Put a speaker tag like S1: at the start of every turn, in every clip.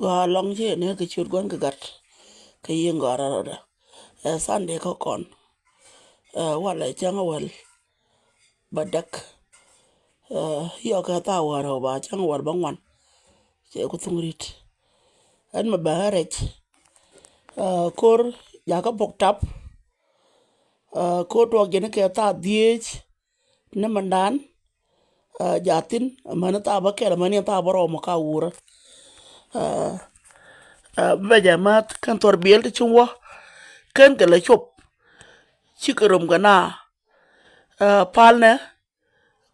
S1: Gwa long je ne ke chur gwan ke gat ke yin gora roda. Sunday ko kon. Wala changa wel badak. Yo ka ta waro ba changa war bangwan. Che ku tungrit. An ma baharech. Kor ya ka pok tap. Ko to gene ke ta diech ne mandan. Jatin mana ta ba kela mani ta baro mo ka wura. Beja mat kan tor biel te chungwa. Ken ke la chop. Chikarum gana. Palne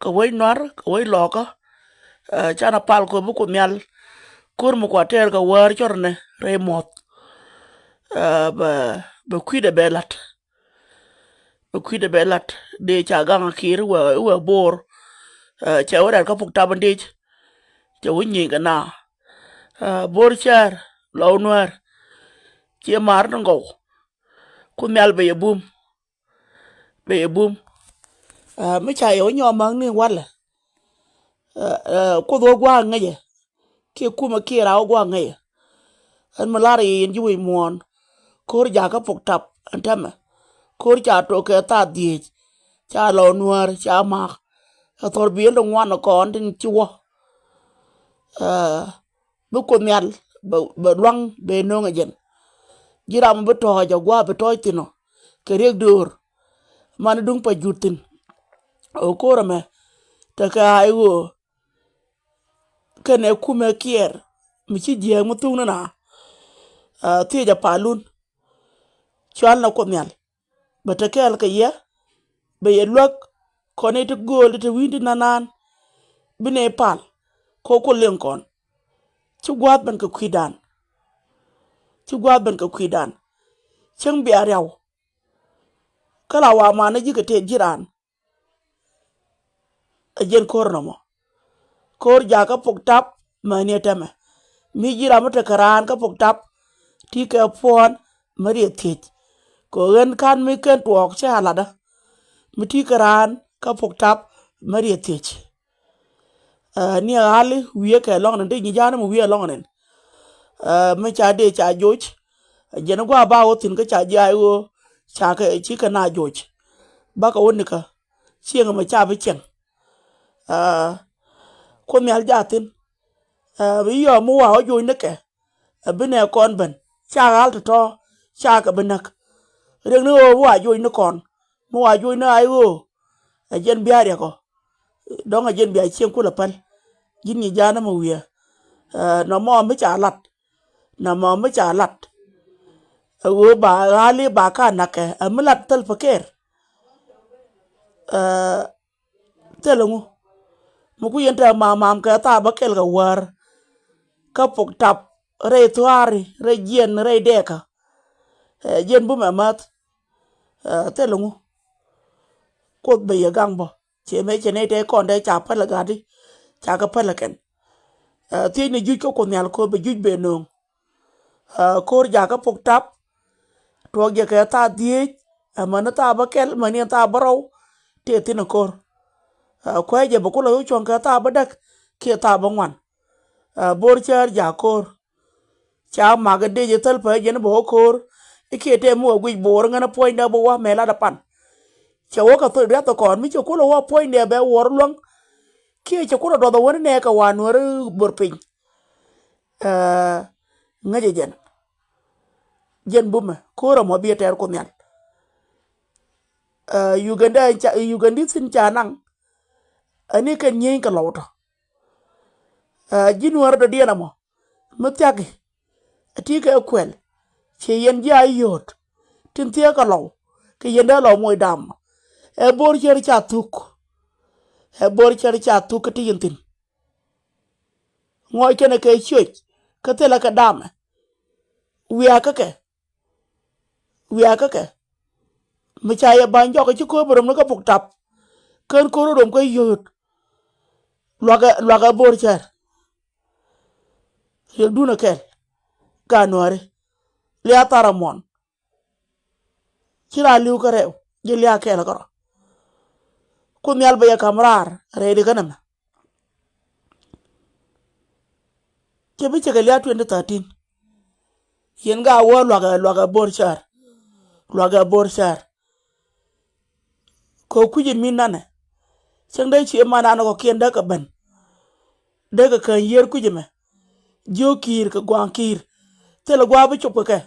S1: ka wai nwar ka wai loka chana pal ko bu ko nyal kur mu ko ter ka war chorne re mot ba kwide belat de cha gang kir wa bor cha wara ka puk tabande cha wunyi kana bor char law nwar che mar ngo ku nyal be bum mi cha yo nyomang ni wala ko do gwa ngaye ke kuma kira gwa ngaye an malari yin juwi muon kor ja ka puk tap antama kor cha to ke ta di cha lo nuar cha ma tor bi ndo ngwan ko ndin chuo bu ko nyal ba lwang be no ngajen jiram bu to ja gwa bu to tino ke rek dur man dung pa jutin o korame ta ka ayo kene kuma kier mi ci je mu tuna na ti ja palun chwal na ko nyal bata kel ka ye be ye lok kone to gol to windi nanan bine pal ko len kon ci gwat ban ka kwidan cheng bi aryaw kala wa ma na ji ka te jiran a jen kor no mo kor ja ka puk tap ma ne tame mi jira mata karan ka puk tap ti ka pon mari tich ko ren kan mi ken tuok che halada mi ti karan ka puk tap mari tich ni ali wiye ka long ne ni jana mu wiye long ne mi cha de cha joj jena gwa ba o tin ka cha ja yo cha ka chi ka na joj ba ka woni ka chieng ma cha bi chen ko mi al jatin bi yo mu wa o jo ne ke bine kon ben cha gal to cha ka benak reng no wa jo ne kon mu wa jo ne ai go jen biare ko don jen bi chieng kula pal jin ni jana mu wiye no mo mi cha lat na mo mi cha lat wo ba gali ba ka nake amlat tel faker telungu mu ku yenta mam ka ta ba kel ga war ka pok tap re tuari re jen re deka jen bu mamat telungu ko be ye gambo che me che ne te kon de cha pa la gadi cha ka pa la ken ti ni ju ko nyal ko be ju be no kor ja ka pok tap to ge ka ta die amana ta ba kel mani ta baro te tin kor ko je bu ko lo chon ka ta ba dak ke ta ba ngwan bor char ja kor cha ma ga de je tel pa je ne bo kor ke te mo gwi bor ngana poinda bo wa mela da pan cha wo ka to da to kon mi ko lo wa poinde be wor long ke cha ko do do woni ne ka wan wor bor pin ngaje jen buma kora mo bi ter ko nyal Uganda sin chanang ani kan nyen ka lawto jinwar do diena mo mutiaki ati ka kwel che yen ja yot tin tie ka law ke yenda law moy dam e bor cher cha tuk ti yintin ngoy kene ke chwech ka tela ka dam wi aka ke mi cha ye ban jo ka chi ko borom no ka puk tap ken ko rom ko yot lwaga bor cher ye duna kel kanore le atara mon kira liu ka rew je le akel ko ku nyal be kamrar re de kanam ke bi che ke lia 2013 yen ga wo lwa ga bor char ko kuje min nane chang dai chi mana na ko kien da ka ben de ka kan yer kuje me jo kir ka gwang kir te la gwa bi chup ke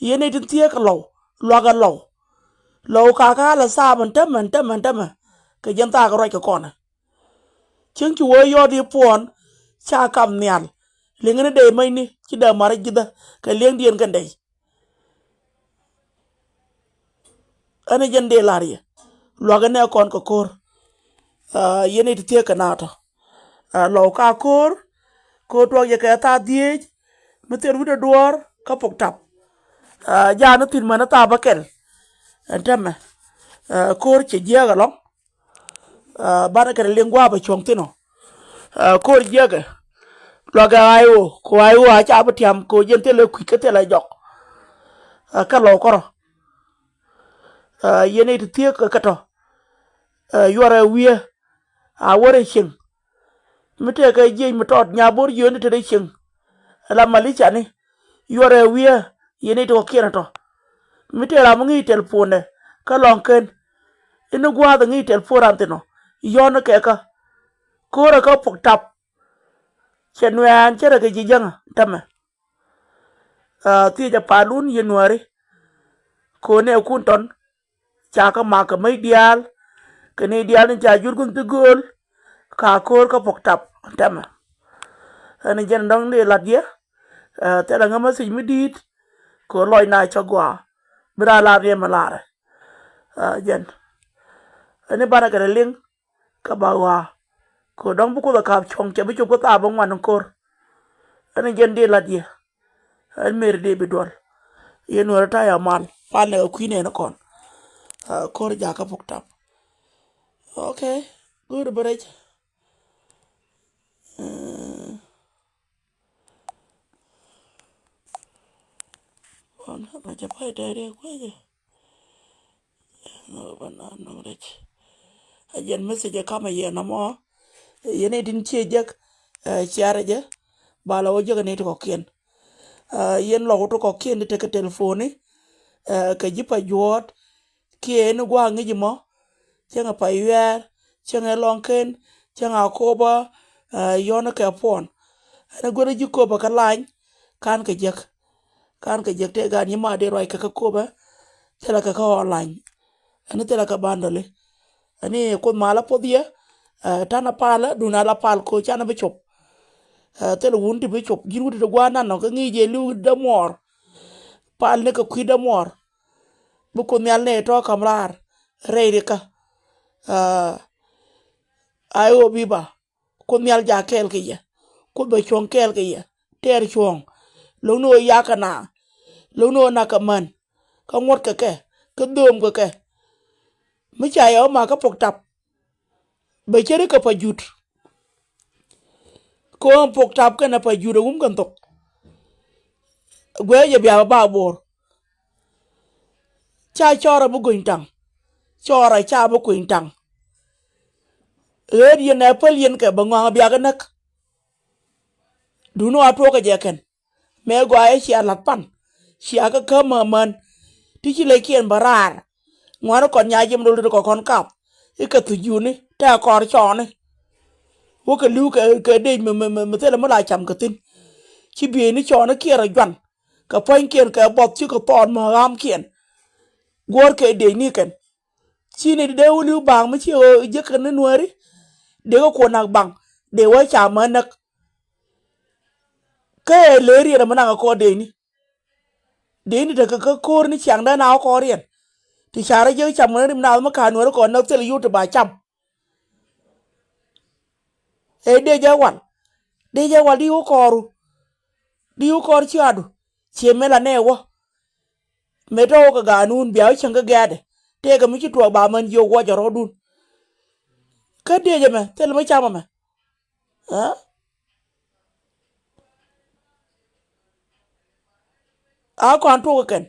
S1: yene tin tie ka lwa ga lo ka la sa man tem ka jan ta ka roi ka kona chang chu wo yo di pon cha kam nyal lingene de mai ni ci da mara gida ka leng dien kan dai ana jande lariya lwa ga ne kon ko kor yene ti tie ka nato lo ka kor ko to ye ka ta die meter wu de dor ka pok tap ja na tin mana ta bakel antama kor che je ga long bana ka lengwa ba chong tino kor je ga lo ga ayo ko ayo a cha ba tiam ko jen te le ku ke te la jok ka lo koro yene ti tie ka to yore wie a wore shin mite ka je mi tot nya bor yone te de shin la malicha ni yore wie yene to kira to mite la mungi telefone ka lonken ina gwa da ngi telefone antino yone ke ka kora ka pok tap chenwan chere ke jijanga tama ti ja palun yenwari ko ne kun ton cha ka ma ka mai dial ke ne dial ni cha jur kun tugol ka kor ka pok tap tama ani jen dong de ladia te la ngama si midit ko loy na cha gwa bra la re malare jen ani bana ka ling ka ba wa ko dong bu ko da ka chong che bi chu ko ta bang wan kor ani jen de ladia an mer de bi dol yen wara ta ya mal pa ne ku ne na kon kor ja ka pok tap okay good break on na ja pa de re ko je no bana no rech ajen message kama ye na mo yene din che jak chiara je bala o joga ne to ken yen lo to ko ken te ka telefoni ka jipa jot ken gwa ngi mo chenga pa yer chenga lonken chenga koba yona ka pon ana gore ji koba ka lain kan ka jak te ga ni ma de roi ka koba tela ka online ani tela ka bandole ani ko mala podia tana pala duna la pal ko chana be chop tela wundi be chop jiru de gwana no ka ngi je lu de mor pal ne ka kwi de mor bu ko nyal ne to kamrar reide ka ayo biba ko nyal ja kel ke ya ko be chon kel ke ya ter chon lo no ya kana lo no na ka man ka ngot ka dom ka mi cha yo ma ka pok tap be chere ka pa jut ko pok tap ka na pa jut kan tok gwe ye bia ba bor cha chora bu gointang chora cha bu gointang red ye na pel yen ka ba ngwa bia ka nak du no ato ka je ken me gwa e chi alat pan chi aka ka ma man ti chi le kien barar ngwa kon nya jem do ko kon kap e ka tu juni ta kor chone wo ka lu ka de me te la ma cham ka tin chi bi ni chone kiera jwan ka pon kien ka bot chi ko ton ma ram kien gor ke de ni ken chi ne de wu bang ma chi o je kan ne nuari de ko nak bang de wa cha ma nak ka le ri na ma ko de ni de ka kor ni chang da na ko rien ti chara je cham ne rim na ma ka nuar ko na te yu te ba cham e de ja wan di u kor chi adu che me la ne wo me to ka ga nun bia chang ka ga de te ga mi chi to ba man yo wo ja ro dun ka de je me te le ma chama me ha a kon to ken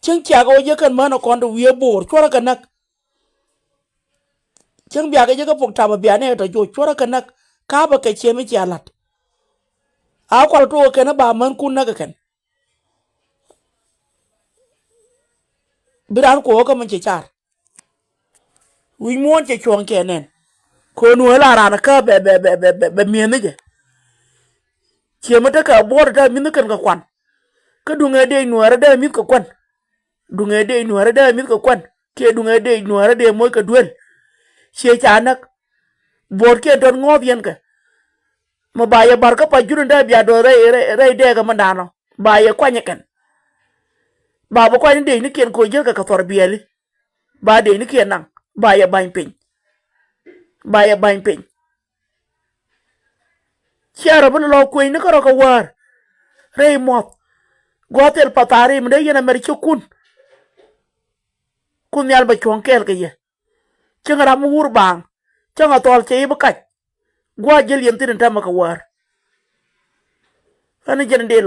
S1: chen cha go je kan ma na kon do wie bor chora ka nak chen bia ga je ka pok ta ba bia ne to jo chora ka nak ka ba ka che mi cha lat a kwal to ken ba man kun na ken biran ko ka man che char wi mon che chon kenen ko nu la rana ka be mi ne je che mata ka bor da min kan ka kwan ka dunga de nuara da min ka kwan dunga de nuara da min ka kwan ke dunga de nuara de moy ka duel che chanak bor ke don ngob yen ka ma baye bar ka pa jurun da biya do re de ga mandano baye kwanye kan ba ba kwanye de ni ken ko je ka tor biyeli ba de ni ken nan baye bain pin chiara bu lo ko ni ka war re mot gotel patari mde yena mer kun yal ba chon kel ke ye chingara mu wur bang changa tol che bu ka gwa jel yen tin ta maka war ani jende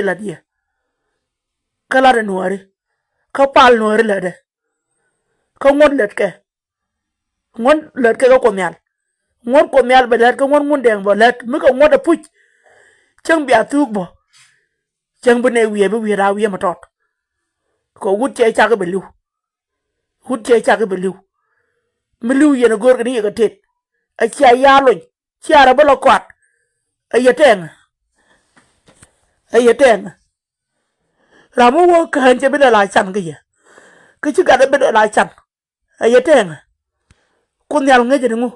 S1: la die kala de nuari ka pal nuari la de ka ngon let ke ko nyal ba let ka ngon mun deng ba let mi ka ngoda puch chang bia tuk bo chang bu ne wiye bu wi ra wiye ma tot ko wut che cha ga belu mi lu ye na gor ga ni ga tet a cha ya lo cha ba lo kwat a ye teng ra mo wo ka han che bi la chan ga ye ka chi ga da bi la chan a ye teng kun yal nge je ngu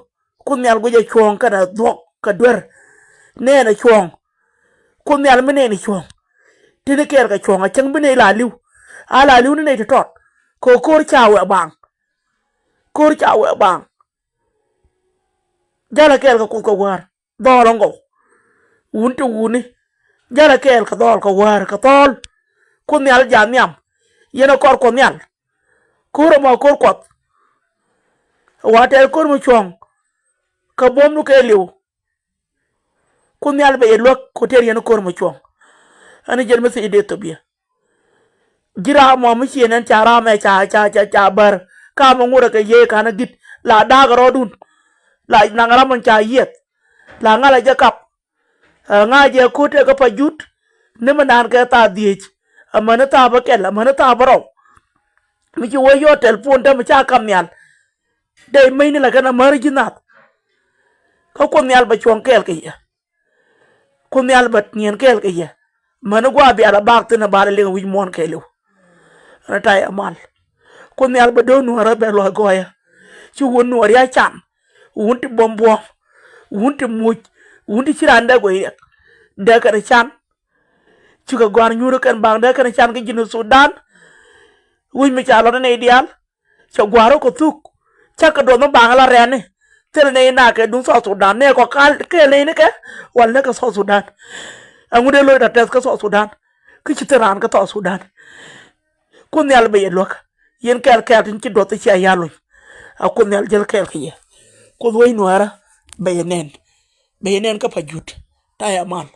S1: kun yal go je chong ka da dok ka dwer ne na chong kun yal mi ne ni chong ti ne ker ka chong a chang bi ne la liu a la liu ne te tot ko kor cha wa bang jala ker ka ku ko war do lo ngo un tu uni jala ker ka dol ka war ka tol kun yal jam yam yena kor kun yal kuro ma kor kot watel kor mu chong ka bom nu ke liu kun yal be lok ko ter yena kor mu chong ani jel ma se de to biya gira mo mu chenen chara me cha bar ka mo ngura ke ye kana git la da ga rodun la nangara mon cha yet la ngala ja kap nga je ko te ka pajut ne manan ka ta diech amana ta ba kel amana ta baro mi ci wo yo telefon ta mi cha kam nyal de mai ni la kana mari jinat ka ko nyal ba chon kel ke ya ko nyal ba nien kel ke ya mana gwa bi ala bak tena ba le wi mon ke lu na tay amal ko nyal ba do nu ara be lo goya ci won nu ya cham wunti bombo wunti muj wunti ciranda go yi de ka chan ci ga gwar nyuru kan bang de ka chan ke jinu Sudan wi mi cha lo ne ideal cha gwaro ko tuk cha ka do no bang la rene tel ne na ke dun so Sudan ne ko kal ke le ne ke wal ne ka so Sudan angude lo da tes ka so Sudan ki ci teran ka to Sudan ko nyal be lok yen kel tin ci do te ci ayalo a ko nyal jel kel ke ye ko way nuara bayenen ka pajut taya mal